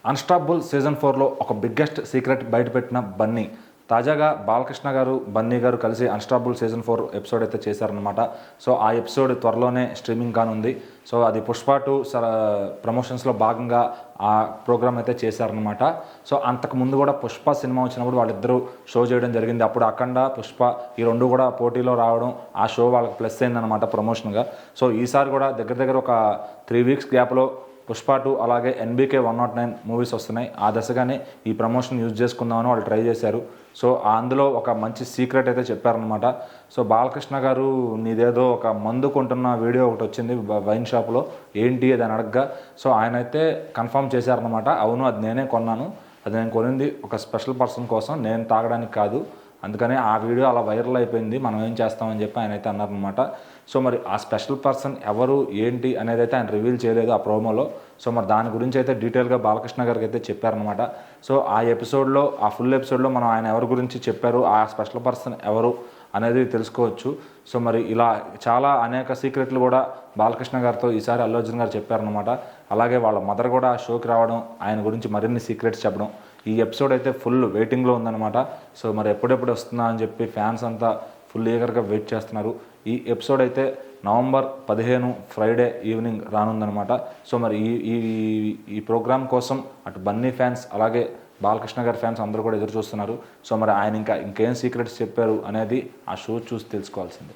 Unstoppable season 4లో ఒక biggest secret బయటపెట్టిన Bunny. తాజాగా బాలకృష్ణ గారు, బన్నీ గారు కలిసి అన్స్టాపబుల్ సీజన్ 4 ఎపిసోడ్ అయితే చేశారనమాట. సో ఆ ఎపిసోడ్ త్వరలోనే స్ట్రీమింగ్ కానుంది. సో అది పుష్ప 2 ప్రమోషన్స్లో భాగంగా ఆ ప్రోగ్రామ్ అయితే చేశారనమాట. సో అంతకు ముందు కూడా పుష్ప సినిమా వచ్చినప్పుడు వాళ్ళిద్దరూ షో చేయడం జరిగింది. అప్పుడు అఖండ, పుష్ప ఈ రెండు కూడా పోటీలో రావడం, ఆ షో వాళ్ళకి ప్లస్ అయిందనమాట ప్రమోషన్గా. సో ఈసారి కూడా దగ్గర దగ్గర ఒక 3 వీక్స్ గ్యాప్లో పుష్ప 2 అలాగే ఎన్బీకే 109 మూవీస్ వస్తున్నాయి. ఆ దశగానే ఈ ప్రమోషన్ యూజ్ చేసుకుందామని వాళ్ళు ట్రై చేశారు. సో అందులో ఒక మంచి సీక్రెట్ అయితే చెప్పారనమాట. సో బాలకృష్ణ గారు, నీదేదో ఒక మందు కొంటున్న వీడియో ఒకటి వచ్చింది వైన్ షాప్లో, ఏంటి అది అని అడగగా, సో ఆయన అయితే కన్ఫర్మ్ చేశారనమాట. అవును, అది నేనే కొన్నాను, అది నేను కొనింది ఒక స్పెషల్ పర్సన్ కోసం, నేను తాగడానికి కాదు, అందుకనే ఆ వీడియో అలా వైరల్ అయిపోయింది, మనం ఏం చేస్తామని చెప్పి ఆయన అయితే అన్నారనమాట. సో మరి ఆ స్పెషల్ పర్సన్ ఎవరు ఏంటి అనేది అయితే ఆయన రివీల్ చేయలేదు ఆ ప్రోమోలో. సో మరి దాని గురించి అయితే డీటెయిల్గా బాలకృష్ణ గారికి అయితే చెప్పారనమాట. సో ఆ ఎపిసోడ్లో, ఆ ఫుల్ ఎపిసోడ్లో మనం ఆయన ఎవరి గురించి చెప్పారు, ఆ స్పెషల్ పర్సన్ ఎవరు అనేది తెలుసుకోవచ్చు. సో మరి ఇలా చాలా అనేక సీక్రెట్లు కూడా బాలకృష్ణ గారితో ఈసారి అల్లు అర్జున్ గారు చెప్పారనమాట. అలాగే వాళ్ళ మదర్ కూడా ఆ షోకి రావడం, ఆయన గురించి మరిన్ని సీక్రెట్స్ చెప్పడం. ఈ ఎపిసోడ్ అయితే ఫుల్ వెయిటింగ్లో ఉందన్నమాట. సో మరి ఎప్పుడెప్పుడు వస్తుందా అని చెప్పి ఫ్యాన్స్ అంతా ఫుల్ ఈగర్గా వెయిట్ చేస్తున్నారు. ఈ ఎపిసోడ్ అయితే నవంబర్ 15 ఫ్రైడే ఈవినింగ్ రానుందనమాట. సో మరి ఈ ఈ ప్రోగ్రామ్ కోసం అటు బన్నీ ఫ్యాన్స్ అలాగే బాలకృష్ణ గారి ఫ్యాన్స్ అందరూ కూడా ఎదురు చూస్తున్నారు. సో మరి ఆయన ఇంకేం సీక్రెట్స్ చెప్పారు అనేది ఆ షో చూసి తెలుసుకోవాల్సిందే.